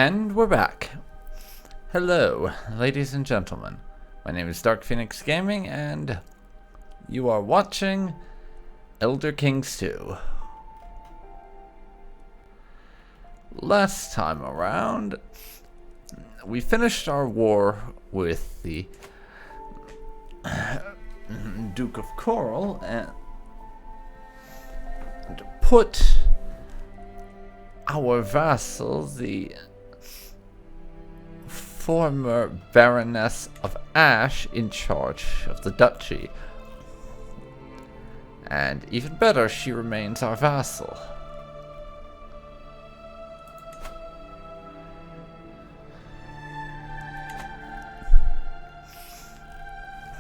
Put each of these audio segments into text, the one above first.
And we're back. Hello, ladies and gentlemen. My name is Dark Phoenix Gaming, and you are watching Elder Kings 2. Last time around, we finished our war with the Duke of Coral and put our vassal, the former Baroness of Ash, in charge of the duchy. And even better, she remains our vassal.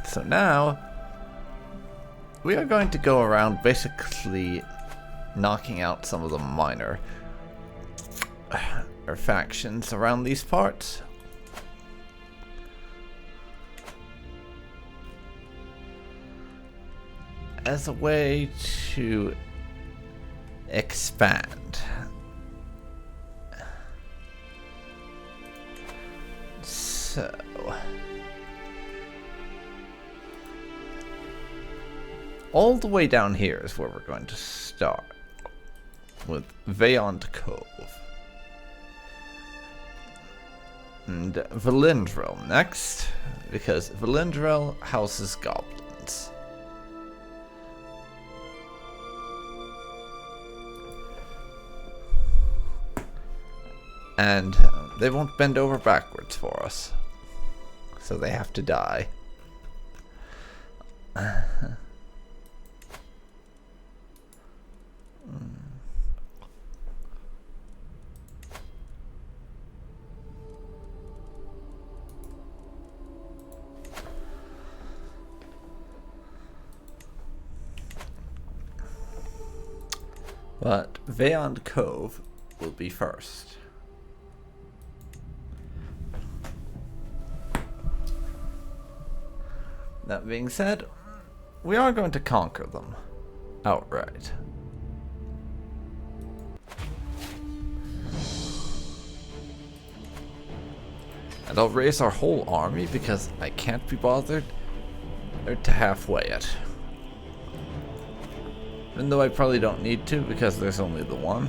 So now, we are going to go around basically knocking out some of the minor factions around these parts. As a way to expand. So all the way down here is where we're going to start, with Vayond Cove. And Valindrel next, because Valindrel houses goblins. And they won't bend over backwards for us, so they have to die. But Vayond Cove will be first. That being said, we are going to conquer them outright. And I'll raise our whole army because I can't be bothered to halfway it. Even though I probably don't need to because there's only the one.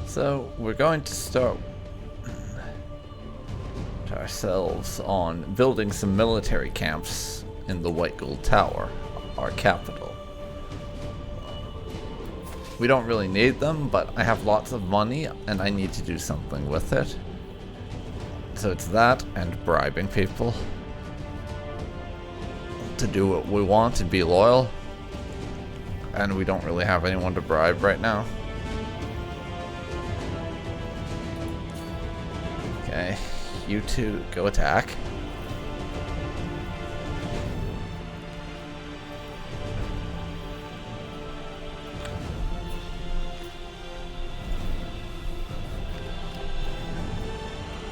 So we're going to start ourselves on building some military camps in the White Gold Tower, our capital. We don't really need them, but I have lots of money and I need to do something with it. So it's that and bribing people to do what we want and be loyal. And we don't really have anyone to bribe right now. Okay, you two go attack.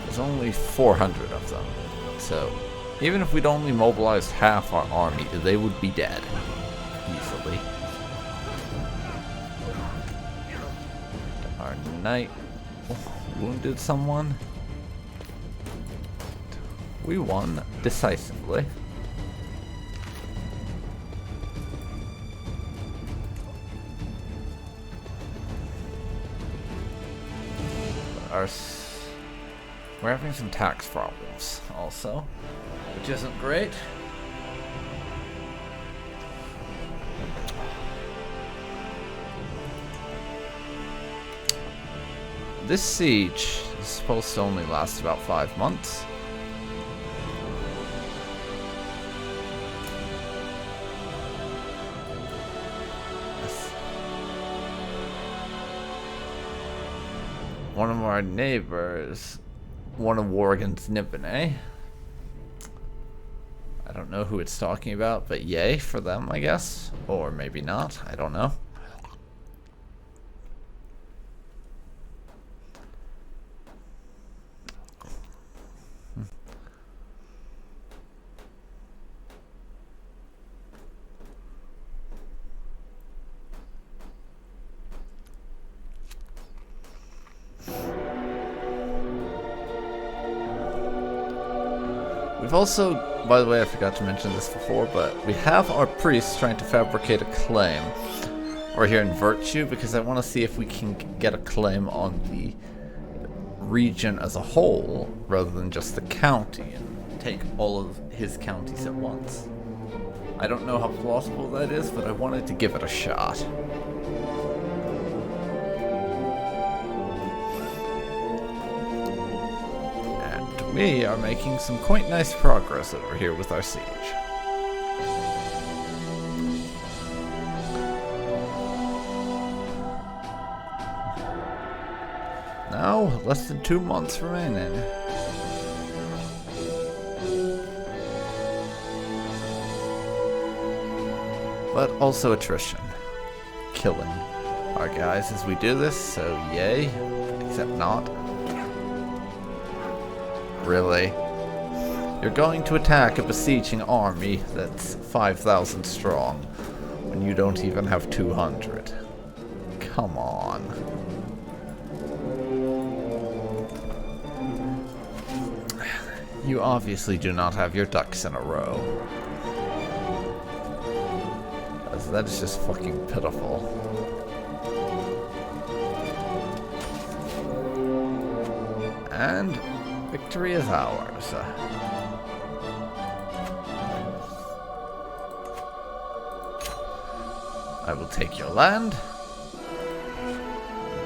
There's only 400 of them, so even if we'd only mobilized half our army, they would be dead easily. Our knight wounded someone. We won decisively. We're having some tax problems also, which isn't great. this siege is supposed to only last about 5 months. One of our neighbors won a war against Nibene. I don't know who it's talking about, but yay for them, I guess. Or maybe not, I don't know. We've also, by the way, I forgot to mention this before, but we have our priests trying to fabricate a claim over here in Virtue, because I want to see if we can get a claim on the region as a whole, rather than just the county, and take all of his counties at once. I don't know how plausible that is, but I wanted to give it a shot. We are making some quite nice progress over here with our siege. Now, less than 2 months remaining. But also attrition. Killing our guys as we do this, so yay, except not. Really? You're going to attack a besieging army that's 5,000 strong when you don't even have 200. Come on. You obviously do not have your ducks in a row. That is just fucking pitiful. And victory is ours. I will take your land.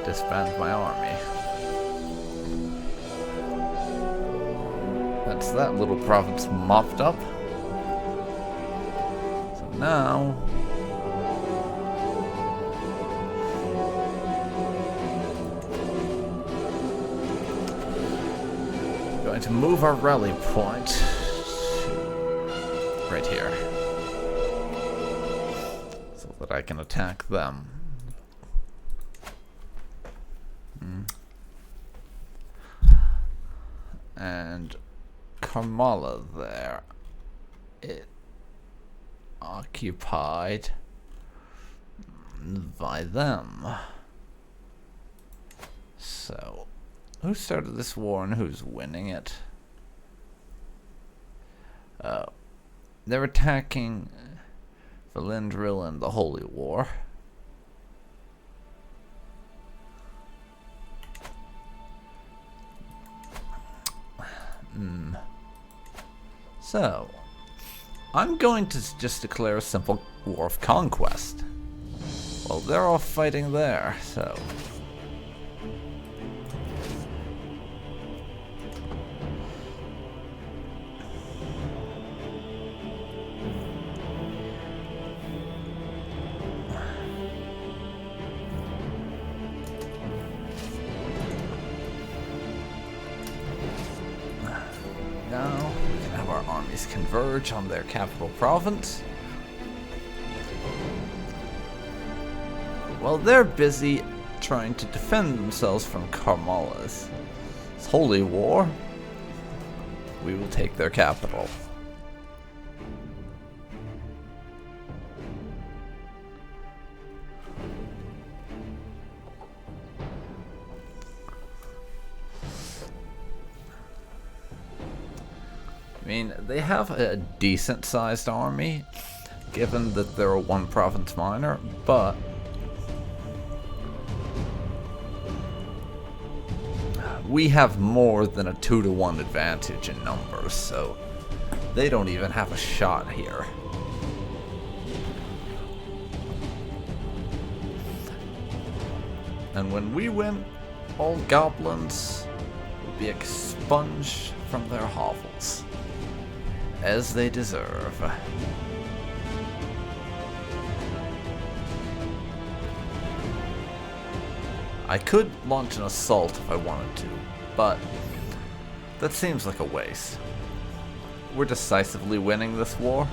Disband my army. That's that little province mopped up. So now going to move our rally point to right here so that I can attack them. And Kamala there, it occupied by them. So who started this war and who's winning it? They're attacking Valindril and the Holy War. So, I'm going to just declare a simple war of conquest. Well, they're all fighting there, so now we can have our armies converge on their capital province. While they're busy trying to defend themselves from Karmala's holy war, we will take their capital. I mean, they have a decent-sized army, given that they're a one-province minor, but we have more than a 2-to-1 advantage in numbers, so they don't even have a shot here. And when we win, all goblins will be expunged from their hovels, as they deserve. I could launch an assault if I wanted to, but that seems like a waste. We're decisively winning this war.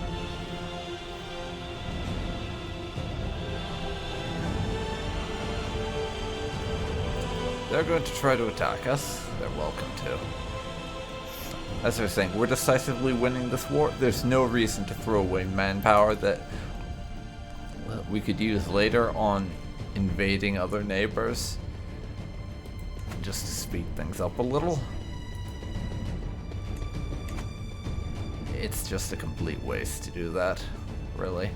They're going to try to attack us. They're welcome to. As I was saying, we're decisively winning this war. There's no reason to throw away manpower that we could use later on invading other neighbors. Just to speed things up a little. It's just a complete waste to do that, really.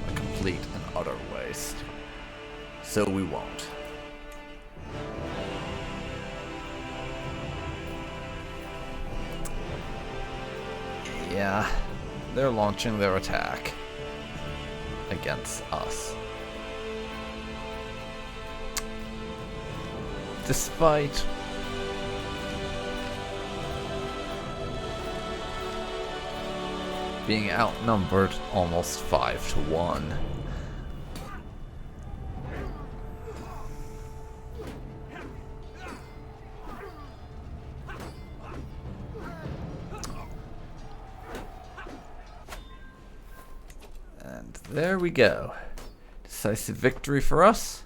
A complete and utter waste. So we won't. Yeah, they're launching their attack against us. Despite being outnumbered almost 5-1. And there we go. Decisive victory for us.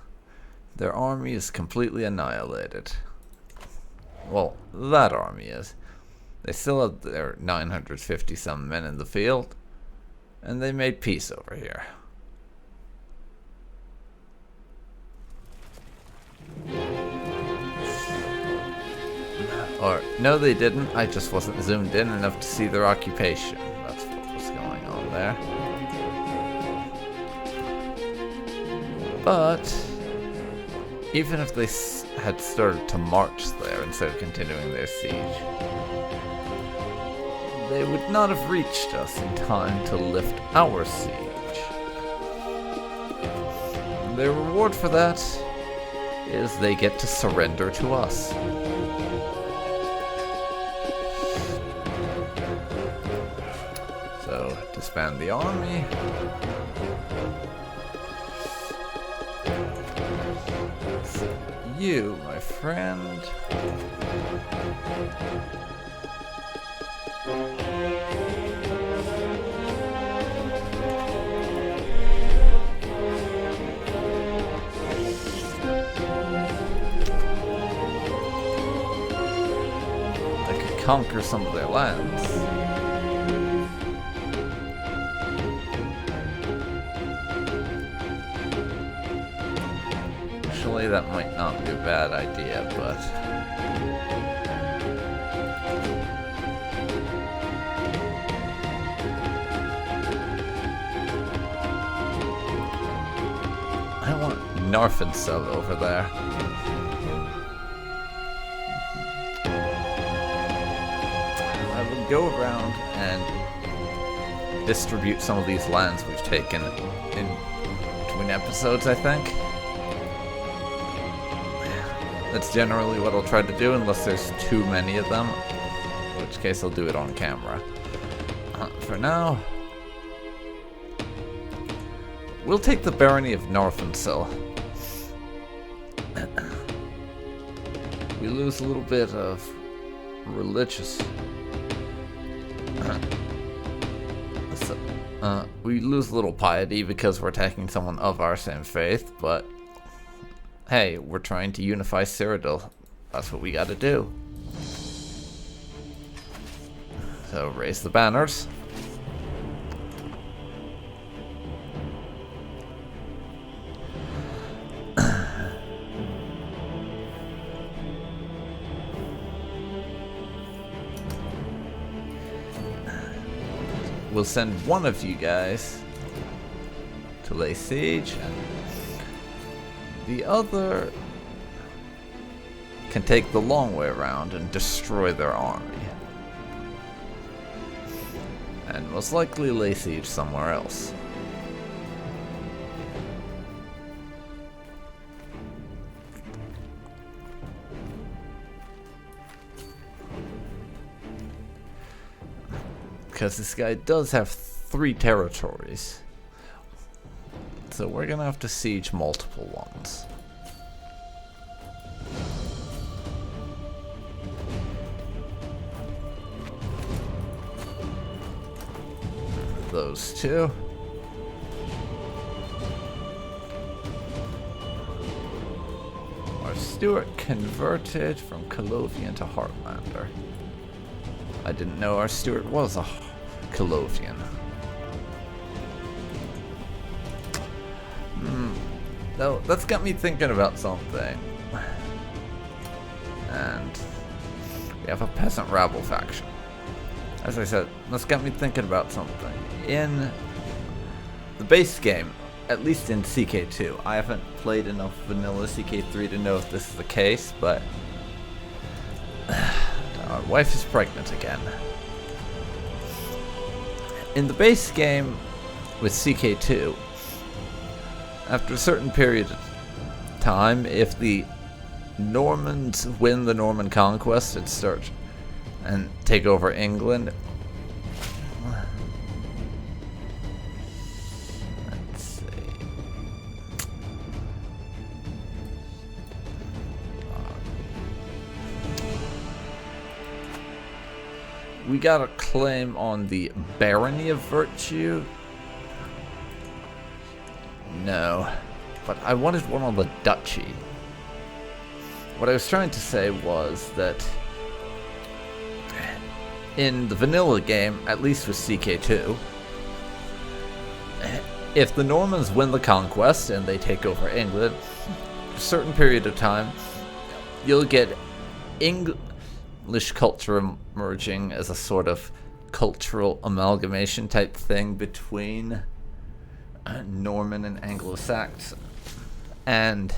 Their army is completely annihilated. Well, that army is. They still have their 950 some men in the field, and they made peace over here. Or, no they didn't, I just wasn't zoomed in enough to see their occupation. That's what was going on there. But even if they had started to march there instead of continuing their siege, they would not have reached us in time to lift our siege. Their reward for that is they get to surrender to us. So, disband the army. You, my friend. I could conquer some of their lands. Actually, that might not be a bad idea, but I want Narfensel over there. I will go around and distribute some of these lands we've taken in between episodes, I think. That's generally what I'll try to do, unless there's too many of them, in which case I'll do it on camera. For now, we'll take the barony of Narfensel. We lose a little bit of religious... we lose a little piety because we're attacking someone of our same faith, but hey, we're trying to unify Cyrodiil. That's what we gotta do. So raise the banners. We'll send one of you guys to lay siege, and the other can take the long way around and destroy their army. And most likely lay siege somewhere else. because this guy does have 3 territories. So we're gonna have to siege multiple ones. Those 2. Our Stuart converted from Colovian to Heartlander. I didn't know our Stuart was a Colovian. No, that's got me thinking about something. And we have a peasant rabble faction. As I said, that's got me thinking about something. In the base game, at least in CK2, I haven't played enough vanilla CK3 to know if this is the case, but our wife is pregnant again. In the base game with CK2, after a certain period of time, if the Normans win the Norman conquest and start and take over England, let's see. We got a claim on the Barony of Virtue. No, but I wanted one on the Duchy. What I was trying to say was that in the vanilla game, at least with CK2, if the Normans win the conquest and they take over England, for a certain period of time, you'll get English culture emerging as a sort of cultural amalgamation type thing between Norman and Anglo-Saxon. And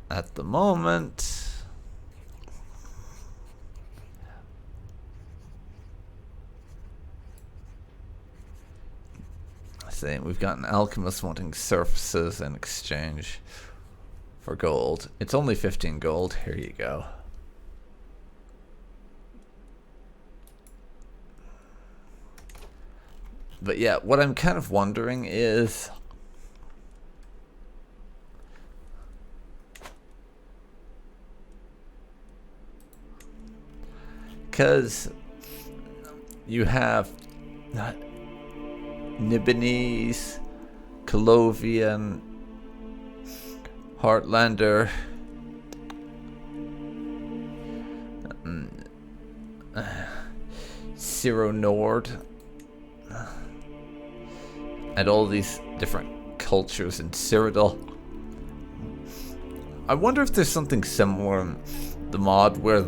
at the moment, saying we've got an alchemist wanting surfaces in exchange for gold. It's only 15 gold. Here you go. But yeah, what I'm kind of wondering is, because you have Nibonese, Colovian, Heartlander, Syro Nord, and all these different cultures in Cyrodiil. I wonder if there's something similar in the mod where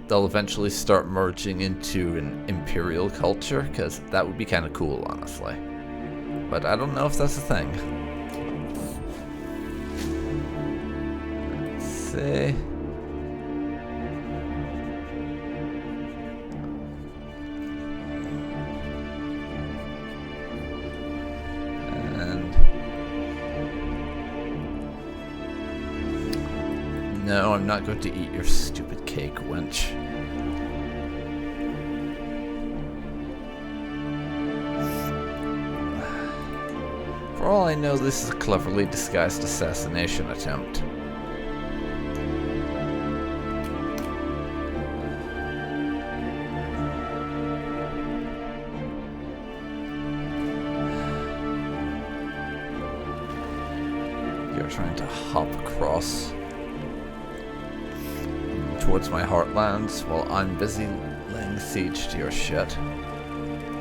they'll eventually start merging into an imperial culture, because that would be kind of cool, honestly. But I don't know if that's a thing. Let's see. No, I'm not going to eat your stupid cake, wench. For all I know, this is a cleverly disguised assassination attempt. You're trying to hop across towards my heartlands while I'm busy laying siege to your shit.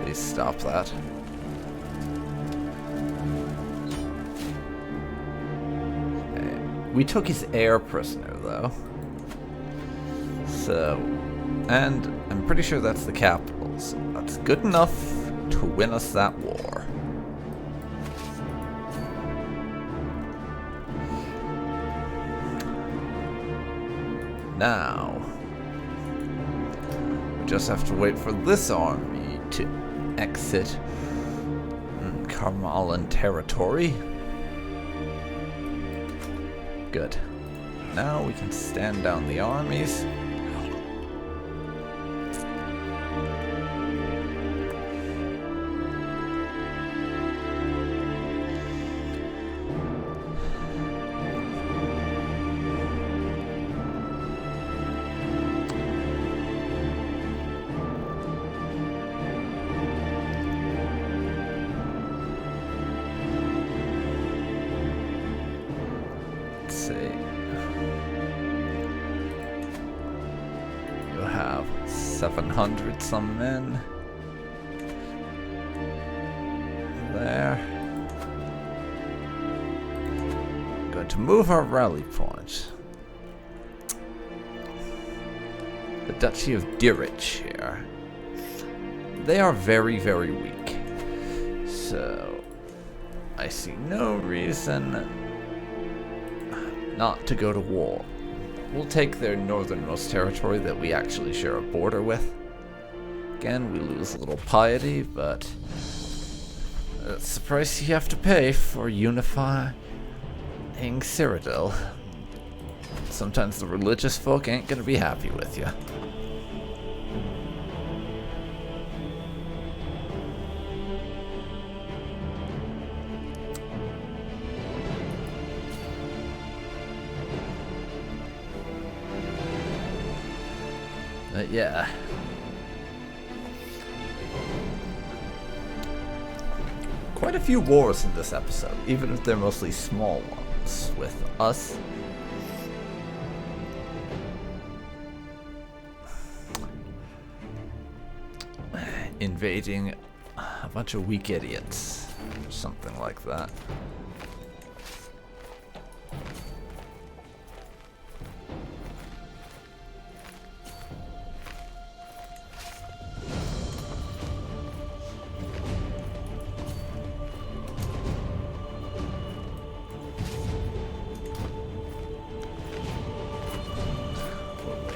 Please stop that. Okay. We took his heir prisoner, though. So, and I'm pretty sure that's the capital, so that's good enough to win us that war. Now, we just have to wait for this army to exit Carmalan territory. Good. Now we can stand down the armies have 700 some men. There. Going to move our rally point. The Duchy of Dirich here. They are very, very weak. So, I see no reason not to go to war. We'll take their northernmost territory that we actually share a border with. Again, we lose a little piety, but that's the price you have to pay for unifying Cyrodiil. Sometimes the religious folk ain't gonna be happy with you. But yeah. Quite a few wars in this episode, even if they're mostly small ones, with us. Invading a bunch of weak idiots, or something like that.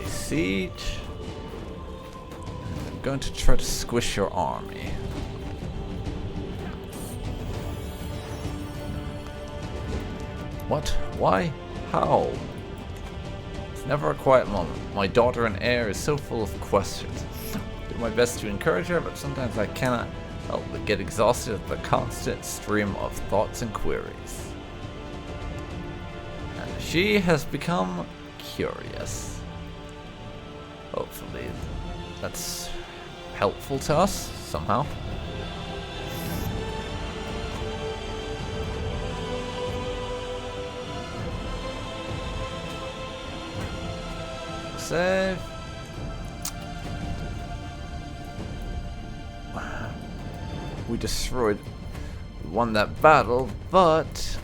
Siege. I'm going to try to squish your army. What? Why? How? It's never a quiet moment. My daughter and heir is so full of questions. I do my best to encourage her, but sometimes I cannot help but get exhausted at the constant stream of thoughts and queries. And she has become curious. Hopefully that's helpful to us somehow. Save. We won that battle, but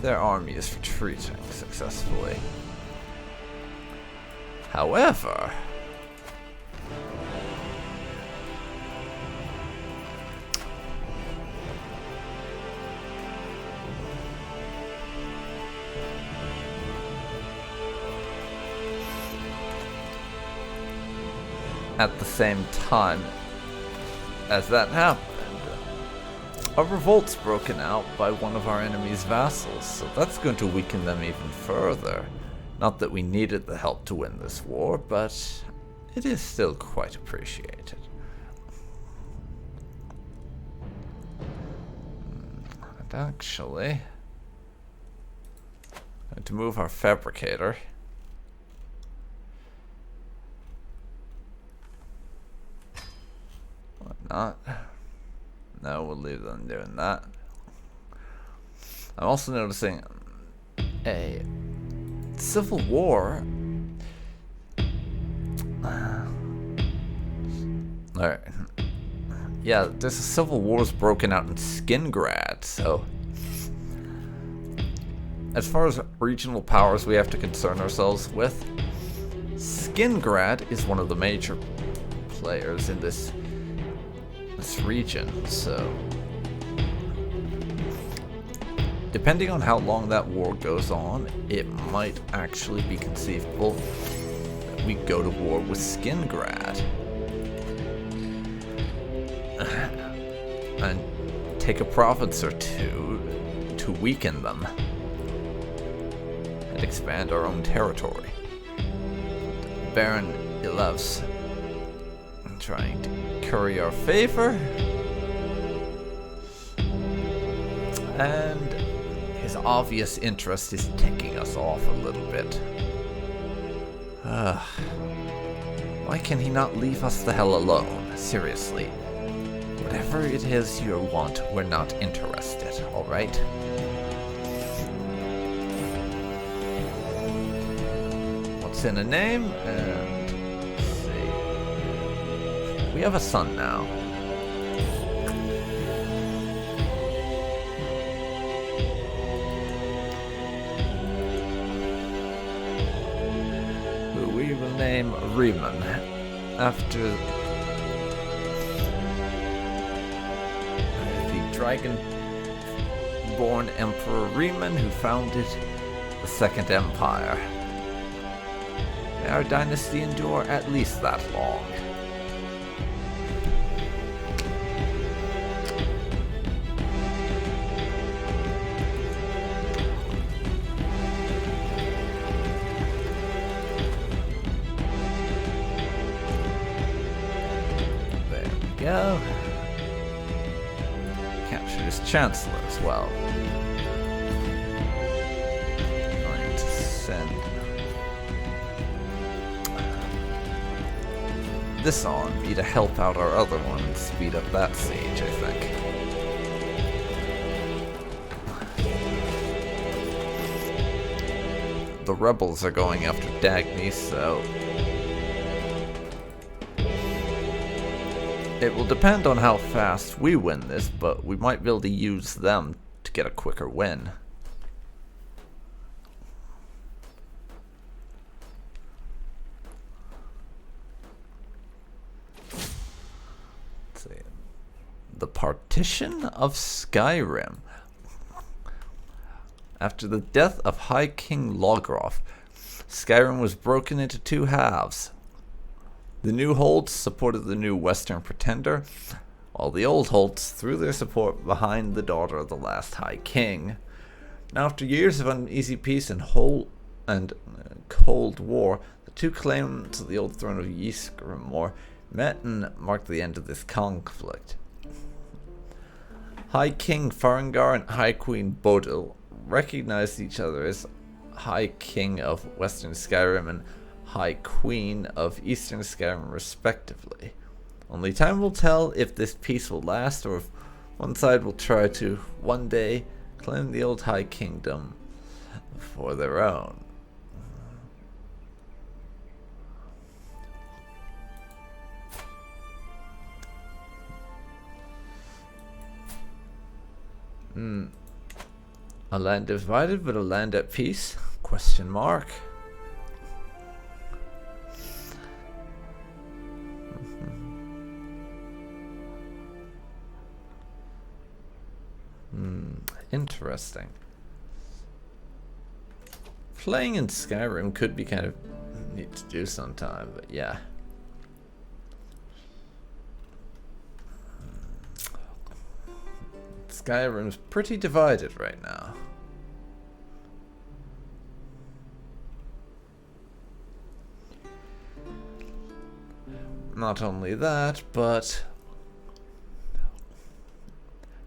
their army is retreating successfully. However, at the same time as that happened, a revolt's broken out by one of our enemy's vassals, so that's going to weaken them even further. Not that we needed the help to win this war, but it is still quite appreciated. And actually, I have to move our fabricator. Why not? No, we'll leave them doing that. I'm also noticing a civil war. Alright. Yeah, there's a civil war's broken out in Skingrad, so as far as regional powers we have to concern ourselves with, Skingrad is one of the major players in this region, so depending on how long that war goes on, it might actually be conceivable that we go to war with Skingrad and take a province or two to weaken them and expand our own territory. Baron Ilev's trying to curry our favor, and his obvious interest is ticking us off a little bit. Why can he not leave us the hell alone? Seriously. What Whatever it is you want, we're not interested, alright? What's in a name? And let's see. We have a son now. Who we will name Riemann, after dragon-born Emperor Riemann, who founded the Second Empire. May our dynasty endure at least that long. There we go. Chancellor as well. Going to send this army to help out our other one and speed up that siege, I think. The rebels are going after Dagny, so it will depend on how fast we win this, but we might be able to use them to get a quicker win. Let's see. The partition of Skyrim. After the death of High King Logroth, Skyrim was broken into two halves. The new holds supported the new Western Pretender, while the old holds threw their support behind the daughter of the last High King. Now, after years of uneasy peace and Cold War, the two claimants of the old throne of Ysgramor met and marked the end of this conflict. High King Farengar and High Queen Bodil recognized each other as High King of Western Skyrim and High Queen of Eastern Skyrim respectively. Only time will tell if this peace will last, or if one side will try to one day claim the old High Kingdom for their own. A land divided but a land at peace? Question mark. Interesting. Playing in Skyrim could be kind of neat to do sometime, but yeah. Skyrim's pretty divided right now. Not only that, but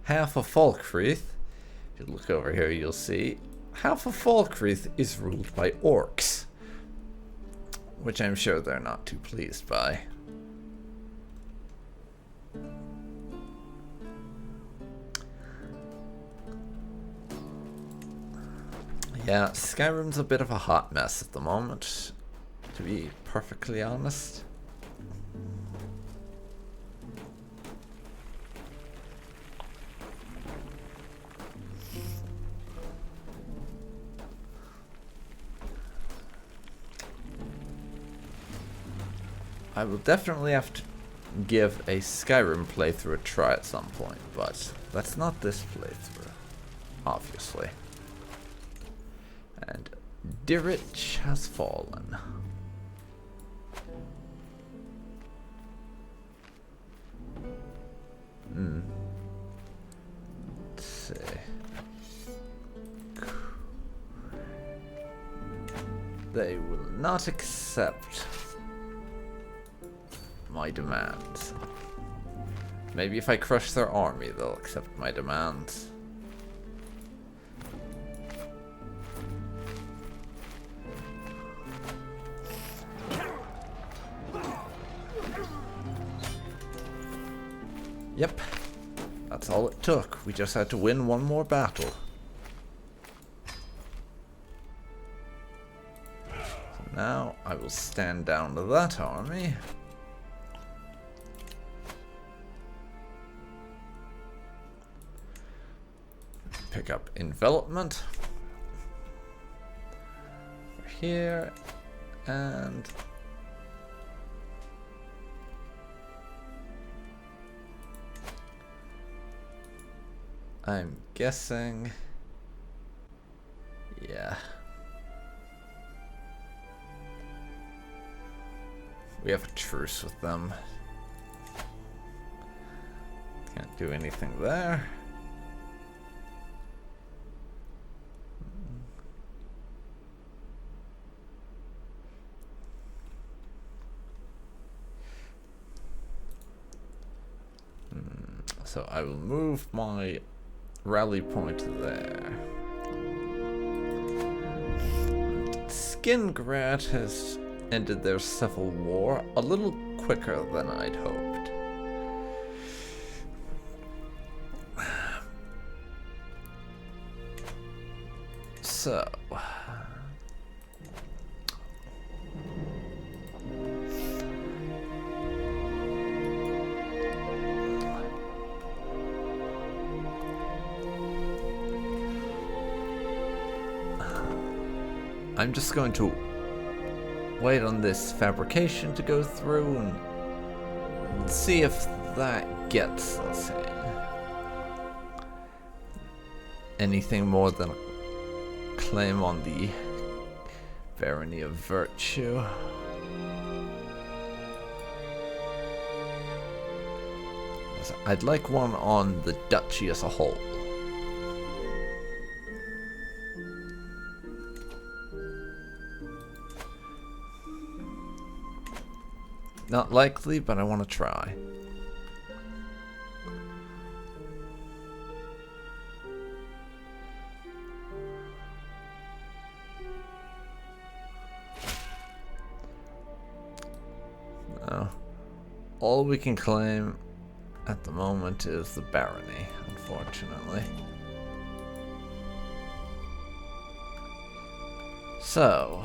half of Falkreath, if you look over here you'll see, half of Falkreath is ruled by orcs, which I'm sure they're not too pleased by. Yeah, Skyrim's a bit of a hot mess at the moment, to be perfectly honest. I will definitely have to give a Skyrim playthrough a try at some point, but that's not this playthrough, obviously. And Dirich has fallen. Let's see. They will not accept my demands. Maybe if I crush their army, they'll accept my demands. Yep. That's all it took. We just had to win one more battle. So now I will stand down to that army. Pick up envelopment. Here. And I'm guessing, yeah, we have a truce with them. Can't do anything there. So I will move my rally point there. Skingrad has ended their civil war a little quicker than I'd hoped. So I'm just going to wait on this fabrication to go through and see if that gets us in. Anything more than a claim on the Barony of Virtue. I'd like one on the duchy as a whole. Not likely, but I want to try. No. All we can claim at the moment is the barony, unfortunately. So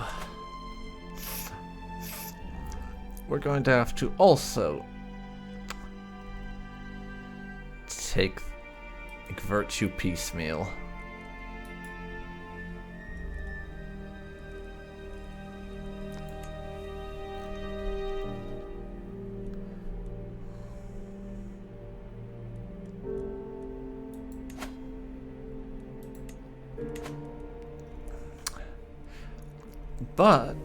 we're going to have to also take Virtue piecemeal. But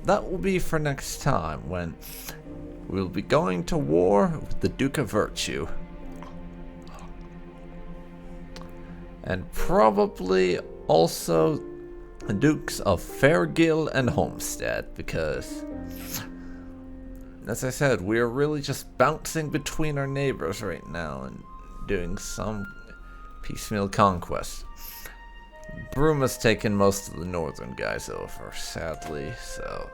that will be for next time, when we'll be going to war with the Duke of Virtue. And probably also the Dukes of Fairgill and Homestead, because, as I said, we're really just bouncing between our neighbors right now and doing some piecemeal conquest. Bruma's taken most of the northern guys over, sadly, so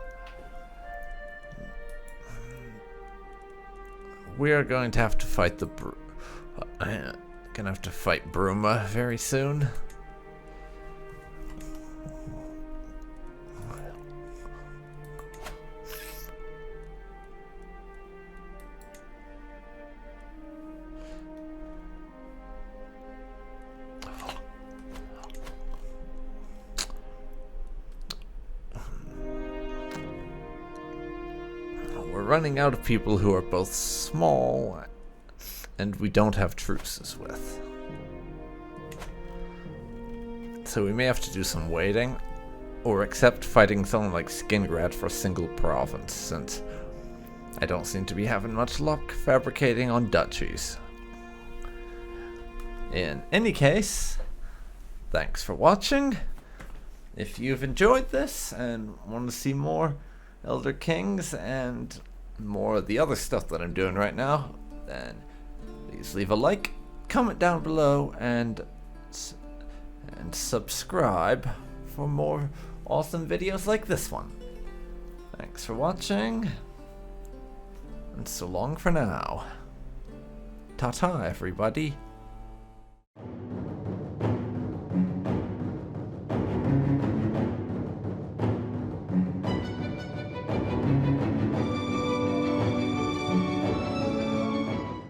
we are going to have to fight gonna have to fight Bruma very soon. We're running out of people who are both small and we don't have truces with. So we may have to do some waiting, or accept fighting someone like Skingrad for a single province, since I don't seem to be having much luck fabricating on duchies. In any case, thanks for watching. If you've enjoyed this and want to see more Elder Kings and more of the other stuff that I'm doing right now, then please leave a like, comment down below, and subscribe for more awesome videos like this one. Thanks for watching, and so long for now. Ta-ta, everybody.